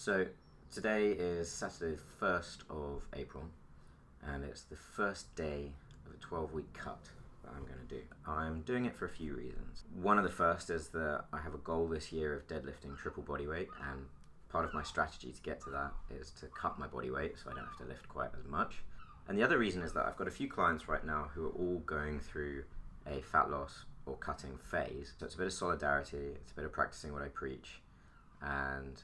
So today is Saturday the 1st of April, and it's the first day of a 12-week cut that I'm going to do. I'm doing it for a few reasons. One of the first is that I have a goal this year of deadlifting triple body weight, and part of my strategy to get to that is to cut my body weight so I don't have to lift quite as much. And the other reason is that I've got a few clients right now who are all going through a fat loss or cutting phase. So it's a bit of solidarity, it's a bit of practicing what I preach, and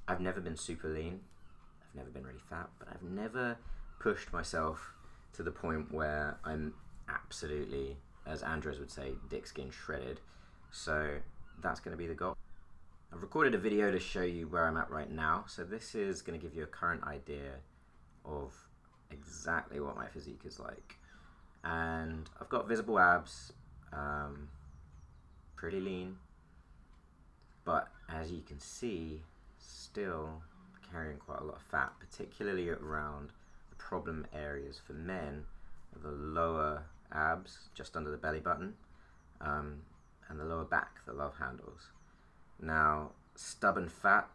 I've never been super lean, I've never been really fat, but I've never pushed myself to the point where I'm absolutely, as Andres would say, dick skin shredded. So that's going to be the goal. I've recorded a video to show you where I'm at right now, so this is going to give you a current idea of exactly what my physique is like. And I've got visible abs, pretty lean, but as you can see, still carrying quite a lot of fat, particularly around the problem areas for men, the lower abs just under the belly button, and the lower back, the love handles. Now, stubborn fat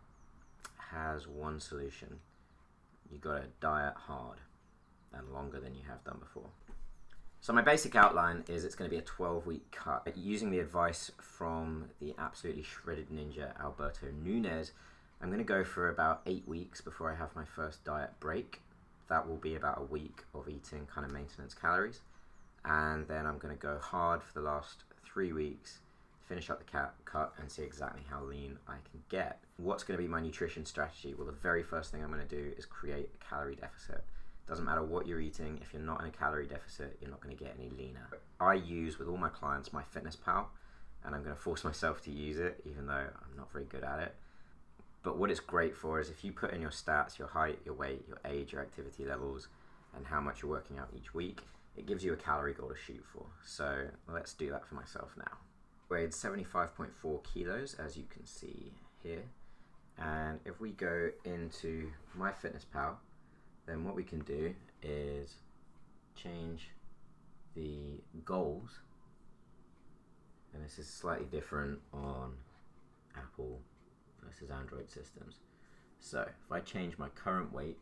has one solution. You gotta diet hard and longer than you have done before. So my basic outline is it's going to be a 12-week cut. Using the advice from the absolutely shredded ninja Alberto Nunez, I'm going to go for about 8 weeks before I have my first diet break. That will be about a week of eating kind of maintenance calories. And then I'm going to go hard for the last 3 weeks, finish up the cut and see exactly how lean I can get. What's going to be my nutrition strategy? Well, the very first thing I'm going to do is create a calorie deficit. Doesn't matter what you're eating, if you're not in a calorie deficit, you're not going to get any leaner. I use, with all my clients, my Fitness Pal, and I'm going to force myself to use it, even though I'm not very good at it. But what it's great for is if you put in your stats, your height, your weight, your age, your activity levels, and how much you're working out each week, it gives you a calorie goal to shoot for. So let's do that for myself now. Weighed 75.4 kilos, as you can see here. And if we go into my Fitness Pal, then what we can do is change the goals, and this is slightly different on Apple versus Android systems. So if I change my current weight,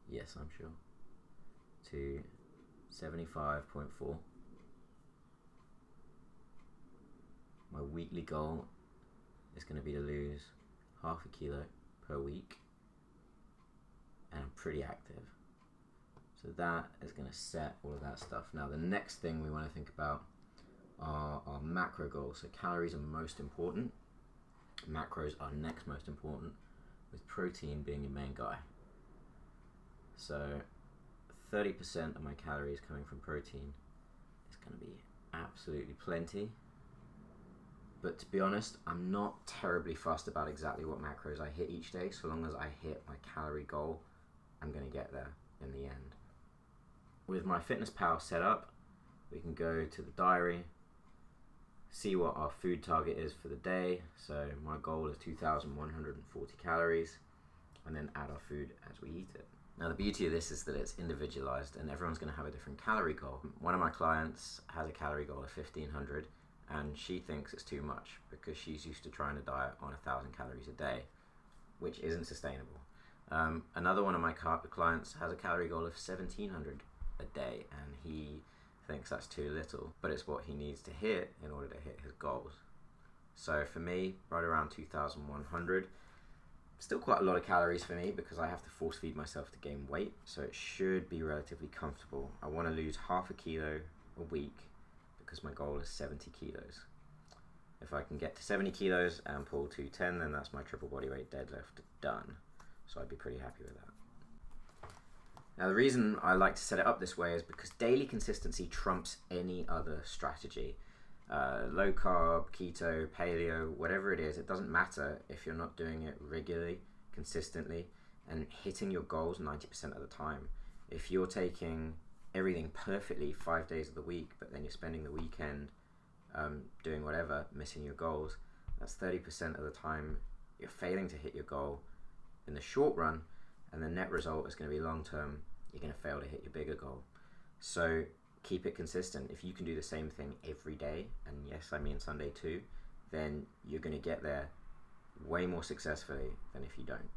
yes I'm sure, to 75.4, my weekly goal is going to be to lose half a kilo per week, and I'm pretty active. So that is going to set all of that stuff. Now the next thing we want to think about are our macro goals. So calories are most important, macros are next most important, with protein being your main guy. So 30% of my calories coming from protein is going to be absolutely plenty. But to be honest, I'm not terribly fussed about exactly what macros I hit each day. So long as I hit my calorie goal, I'm going to get there in the end. With my Fitness Pal set up, we can go to the diary, see what our food target is for the day. So my goal is 2,140 calories, and then add our food as we eat it. Now the beauty of this is that it's individualized and everyone's going to have a different calorie goal. One of my clients has a calorie goal of 1,500, and she thinks it's too much because she's used to trying to diet on 1,000 calories a day, which isn't sustainable. Another one of my clients has a calorie goal of 1,700 a day, and he thinks that's too little, but it's what he needs to hit in order to hit his goals. So for me, right around 2,100, still quite a lot of calories for me because I have to force feed myself to gain weight, so it should be relatively comfortable. I want to lose half a kilo a week because my goal is 70 kilos. If I can get to 70 kilos and pull 210, then that's my triple body weight deadlift done. So I'd be pretty happy with that. Now the reason I like to set it up this way is because daily consistency trumps any other strategy. Low carb, keto, paleo, whatever it is, it doesn't matter if you're not doing it regularly, consistently, and hitting your goals 90% of the time. If you're taking everything perfectly 5 days of the week, but then you're spending the weekend doing whatever, missing your goals, that's 30% of the time you're failing to hit your goal in the short run, and the net result is going to be long term, you're going to fail to hit your bigger goal. So keep it consistent. If you can do the same thing every day, and yes I mean Sunday too, then you're going to get there way more successfully than if you don't.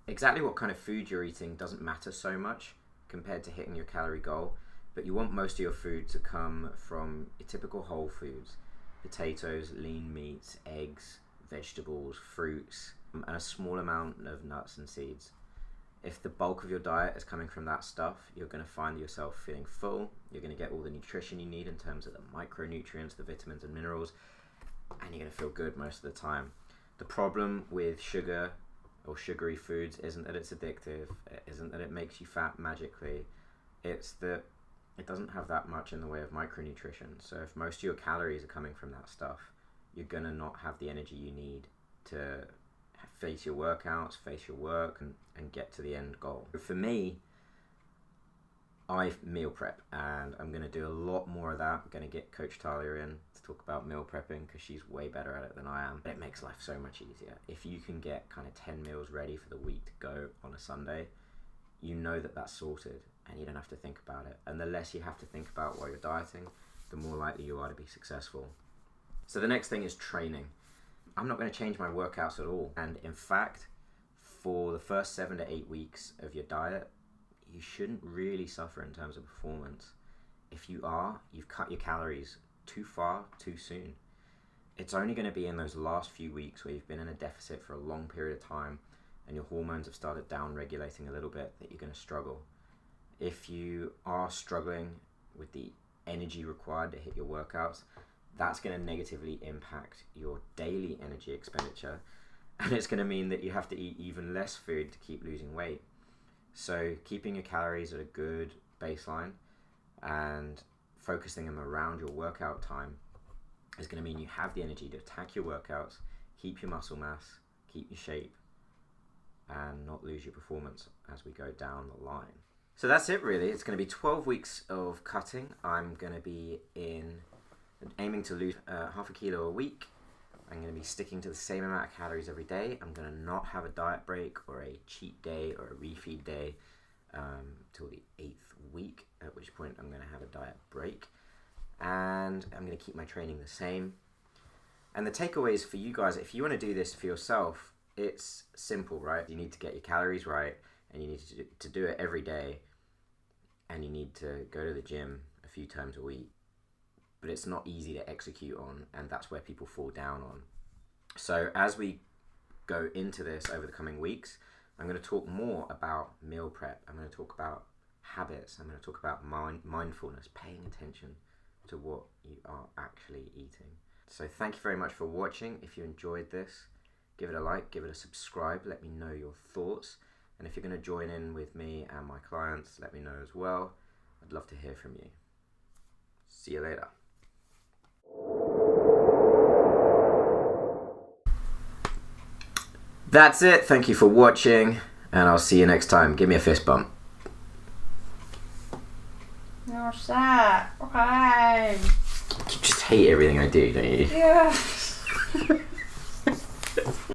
Exactly what kind of food you're eating doesn't matter so much compared to hitting your calorie goal, but you want most of your food to come from your typical whole foods: potatoes, lean meats, eggs, vegetables, fruits, and a small amount of nuts and seeds. If the bulk of your diet is coming from that stuff, you're going to find yourself feeling full. You're going to get all the nutrition you need in terms of the micronutrients, the vitamins and minerals, and you're going to feel good most of the time. The problem with sugar or sugary foods isn't that it's addictive, it isn't that it makes you fat magically, it's that it doesn't have that much in the way of micronutrition. So if most of your calories are coming from that stuff, you're going to not have the energy you need to face your workouts, face your work, and get to the end goal. For me, I meal prep, and I'm going to do a lot more of that. I'm going to get Coach Talia in to talk about meal prepping because she's way better at it than I am. But it makes life so much easier. If you can get kind of 10 meals ready for the week to go on a Sunday, you know that that's sorted and you don't have to think about it. And the less you have to think about while you're dieting, the more likely you are to be successful. So the next thing is training. I'm not going to change my workouts at all. And in fact, for the first 7 to 8 weeks of your diet, you shouldn't really suffer in terms of performance. If you are, you've cut your calories too far, too soon. It's only going to be in those last few weeks where you've been in a deficit for a long period of time and your hormones have started down-regulating a little bit that you're going to struggle. If you are struggling with the energy required to hit your workouts, that's going to negatively impact your daily energy expenditure, and it's going to mean that you have to eat even less food to keep losing weight. So keeping your calories at a good baseline and focusing them around your workout time is going to mean you have the energy to attack your workouts, keep your muscle mass, keep your shape, and not lose your performance as we go down the line. So that's it really. It's going to be 12 weeks of cutting. I'm going to be aiming to lose half a kilo a week. I'm going to be sticking to the same amount of calories every day. I'm going to not have a diet break or a cheat day or a refeed day till the 8th week, at which point I'm going to have a diet break. And I'm going to keep my training the same. And the takeaways for you guys, if you want to do this for yourself, it's simple, right? You need to get your calories right, and you need to do it every day, and you need to go to the gym a few times a week. But it's not easy to execute on, and that's where people fall down on. So as we go into this over the coming weeks, I'm going to talk more about meal prep. I'm going to talk about habits. I'm going to talk about mindfulness, paying attention to what you are actually eating. So thank you very much for watching. If you enjoyed this, give it a like, give it a subscribe, let me know your thoughts. And if you're going to join in with me and my clients, let me know as well. I'd love to hear from you. See you later. That's it. Thank you for watching, and I'll see you next time. Give me a fist bump. You're sad. Okay. You just hate everything I do, don't you? Yes.